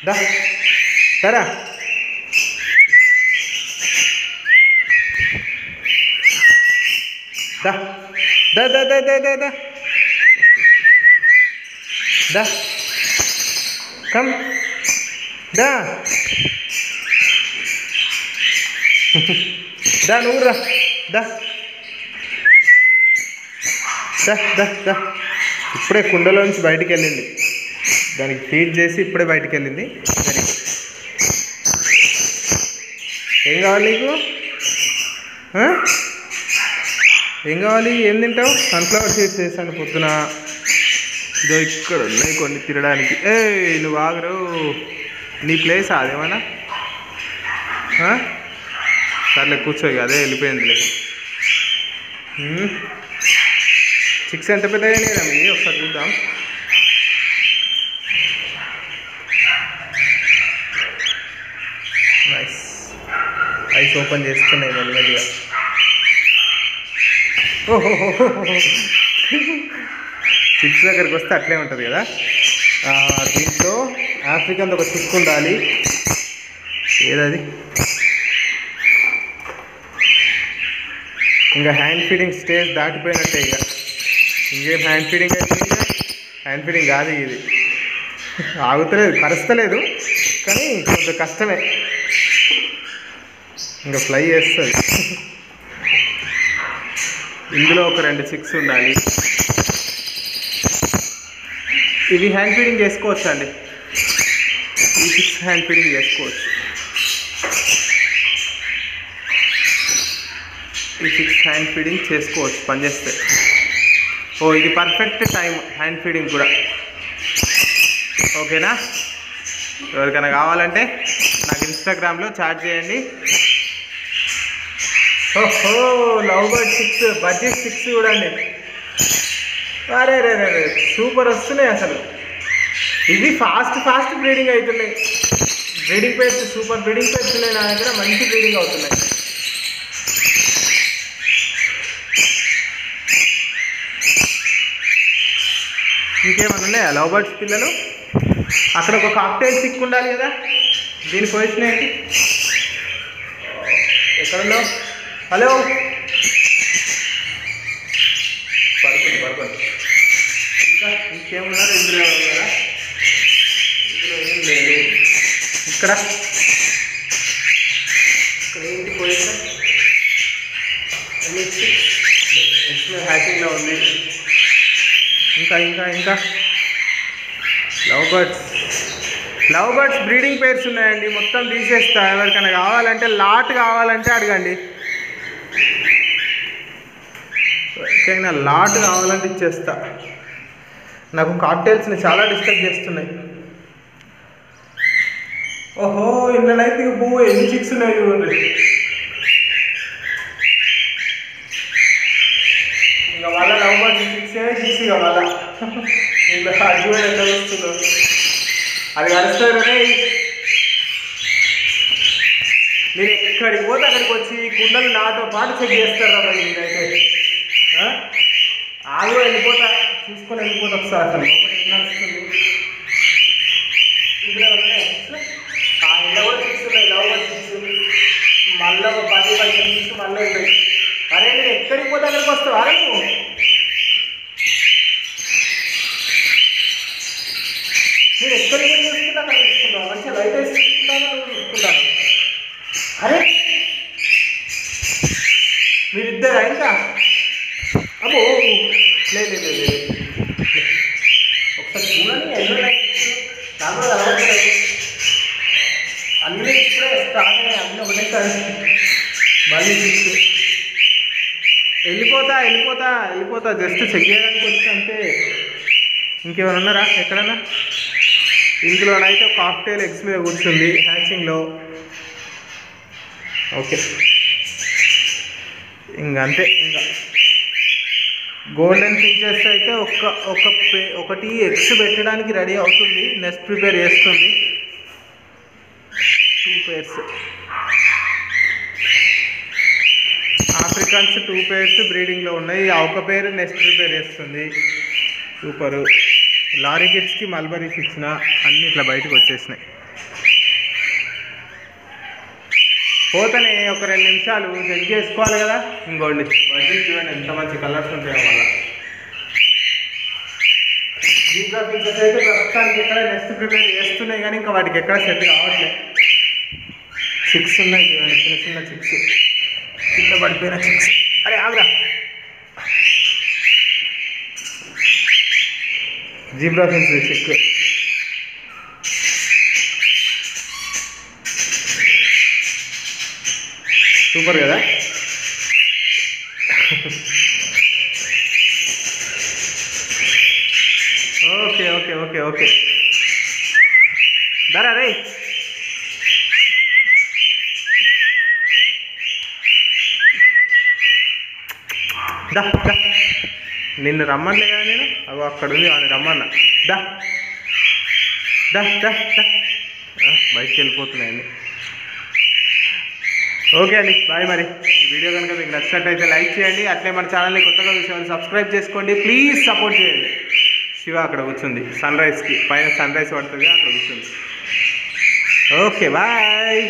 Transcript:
దా సరా దా దా దా దా దా దా దా దా కమ్ దా దా నువ్వు రా దా దా దా దా ఇప్పుడే కుండలో నుంచి బయటికి వెళ్ళింది. దానికి ఫీడ్ చేసి ఇప్పుడే బయటికి వెళ్ళింది. సరే ఏం కావాలి నీకు? ఏం కావాలి? ఏం తింటావు? సన్ఫ్లవర్ సీడ్స్ వేసాను పొద్దున. ఇదో ఇక్కడ ఉన్నాయి కొన్ని తినడానికి. నువ్వు ఆగరు. నీ ప్లేస్ అదేమన్నా? సర్లే కూర్చో, ఇక అదే వెళ్ళిపోయిందిలే. చిక్స్ ఎంత పెద్దగా అయినాయిరా మీ? ఒకసారి చూద్దాం. నైస్. ఐస్ ఓపెన్ చేస్తున్నాయి మెల్లిమెల్లిగా. ఓహో చిక్స్ దగ్గరికి వస్తే అట్లే ఉంటుంది కదా. దీంట్లో ఆఫ్రికన్ ఒక చిక్ ఉండాలి. ఏదది? ఇంకా హ్యాండ్ ఫీడింగ్ స్టేజ్ దాటిపోయినట్టే. ఇక ఇంకేం హ్యాండ్ ఫీడింగ్ అయితే హ్యాండ్ ఫీడింగ్ కాదు ఇది. ఆగుతలేదు, కరుస్తలేదు, కానీ కొంచెం కష్టమే. ఇంకా ఫ్లై చేస్తుంది. ఇందులో ఒక 2 చిక్స్ ఉండాలి. ఇవి హ్యాండ్ ఫీడింగ్ చేసుకోవచ్చు అండి. ఈ చిక్స్ హ్యాండ్ ఫీడింగ్ చేసుకోవచ్చు. ఈ చిక్స్ హ్యాండ్ ఫీడింగ్ చేసుకోవచ్చు పనిచేస్తే. ఇది పర్ఫెక్ట్ టైం హ్యాండ్ ఫీడింగ్ కూడా. ఓకేనా? ఎవరికైనా కావాలంటే నాకు ఇన్స్టాగ్రామ్లో చాట్ చేయండి. Love bird chicks, budget chicks చూడండి. అరే రే రే సూపర్ వస్తున్నాయి అసలు. ఇవి ఫాస్ట్ బ్రీడింగ్ అవుతున్నాయి. Breeding pairs super breeding pairs ఉన్నాయి నా దగ్గర. మంచి బ్రీడింగ్ అవుతున్నాయి. ఇంకేమన్నా ఉన్నాయా లవ్ బర్డ్స్ పిల్లలు? అక్కడ ఒక కాక్టైల్ చిక్ ఉండాలి కదా. దీని పొజిషన్ ఏంటి? ఎక్కడున్నావు? హలో, పడుకోండి. ఇంకా ఇంకేమున్నారు? ఇందులో ఉన్నారా? ఇందులో ఏం లేదు. ఇక్కడ ఏంటి పొజిషన్? హ్యాకింగ్లో ఉంది. ఇంకా లవ్ బర్డ్స్ బ్రీడింగ్ పేర్స్ ఉన్నాయండి. మొత్తం తీసేస్తా. ఎవరికైనా కావాలంటే లాట్ కావాలంటే అడగండి. ఎవరికైనా లాట్ కావాలంటే ఇచ్చేస్తా. నాకు కాక్టైల్స్ని చాలా డిస్టర్బ్ చేస్తున్నాయి. ఓహో, ఇందులోనైతే ఇక పువ్వు ఎన్ని చిక్స్ ఉన్నాయి చూడండి. ఇంకా మళ్ళీ లవ్ బర్డ్స్ చిక్స్ చిక్స్ ఇక మళ్ళా ఇంకా అడ్డు ఎంత వస్తుందో అది కలుస్తారు. నేను ఎక్కడికి పోతే అక్కడికి వచ్చి కుండలు నాతో పాటు చెక్ చేస్తారు రా. మీరైతే ఆగు, వెళ్ళిపోతా, చూసుకొని వెళ్ళిపోతా ఒకసారి. అసలు లోపల ఏం నడుస్తుంది? ఇందులో ఉన్నాయి ఇంట్లో కూడా చిక్స్ ఉన్నాయి. లవ్ బర్డ్ చిక్స్ మళ్ళీ ఒక 10-15 చిక్స్ మళ్ళీ ఉంటాయి. అరే నేను ఎక్కడికి పోతే అక్కడికి వస్తావు. అరే నువ్వు నేను ఎక్కడికి చూసుకుంటా అక్కడ చూసుకుంటాను. మంచిగా లైట్ వేసి చూసుకుంటాను, నువ్వు చూసుకుంటాను. అరే మీరిద్దరా? ఇంకా అబ్బో లేదు ఒకసారి చూడండి. ఎన్నో లైట్స్ నాకు కూడా అలవాట్లేదు. అన్నీ ఇప్పుడే స్టార్ట్ అయ్యాయి. అన్నీ ఒకటేసారి మళ్ళీ చూస్తూ వెళ్ళిపోతా. జస్ట్ చెక్ చేయడానికి వచ్చి అంతే. ఇంకేమైనా ఉన్నారా ఎక్కడన్నా? ఇందులోనైతే కాక్టైల్ ఎగ్స్ మీద కూర్చుంది హ్యాచింగ్లో. ఓకే, ఇంకంతే. ఇంకా గోల్డెన్ ఫించెస్ అయితే ఒకటి ఎగ్స్ పెట్టడానికి రెడీ అవుతుంది. నెక్స్ట్ ప్రిపేర్ చేస్తుంది. 2 pairs ఆఫ్రికన్స్ 2 pairs బ్రీడింగ్లో ఉన్నాయి. ఒక పేరు నెక్స్ట్ ప్రిపేర్ చేస్తుంది. సూపరు. లారీ కిడ్స్కి మల్బరీస్ ఇచ్చిన అన్నీ ఇట్లా బయటకు వచ్చేసినాయి. పోతనే ఒక 2 నిమిషాలు చెక్ చేసుకోవాలి కదా. ఇంకోండి బడ్జెట్ చూడండి ఎంత మంచి కలర్స్ ఉంటాయో మళ్ళీ. జీబ్రా ఫించెస్ అయితే ప్రస్తుతానికి ఎక్కడ నెక్స్ట్ ప్రిపేర్ చేస్తున్నాయి కానీ ఇంకా వాటికి ఎక్కడ సెట్ కావట్లేదు. 6 ఉన్నాయి చూడండి, చిన్న చిన్న 6 కింద పడిపోయిన 6. అరే ఆగ్రా. జీబ్రా ఫించెస్ చెక్ సూపర్ కదా. ఓకే ఓకే ఓకే ఓకే దరా రే. దా దా నిన్ను రమ్మన్లే కదా నేను. అగో అక్కడ ఉంది వాడిని రమ్మన్నా. దా దా దా దా బయటికి వెళ్ళిపోతున్నాయండి. ఓకే అండి బాయ్. మరి ఈ వీడియో కనుక మీకు నచ్చినట్టయితే లైక్ చేయండి. అట్లే మన ఛానల్ని కొత్తగా చూసేవాళ్ళు సబ్స్క్రైబ్ చేసుకోండి. ప్లీజ్ సపోర్ట్ చేయండి. శివ అక్కడ కూర్చుంది సన్ రైజ్కి, పైన సన్ రైజ్ పడుతుంది అక్కడ కూర్చుంది. Okay bye.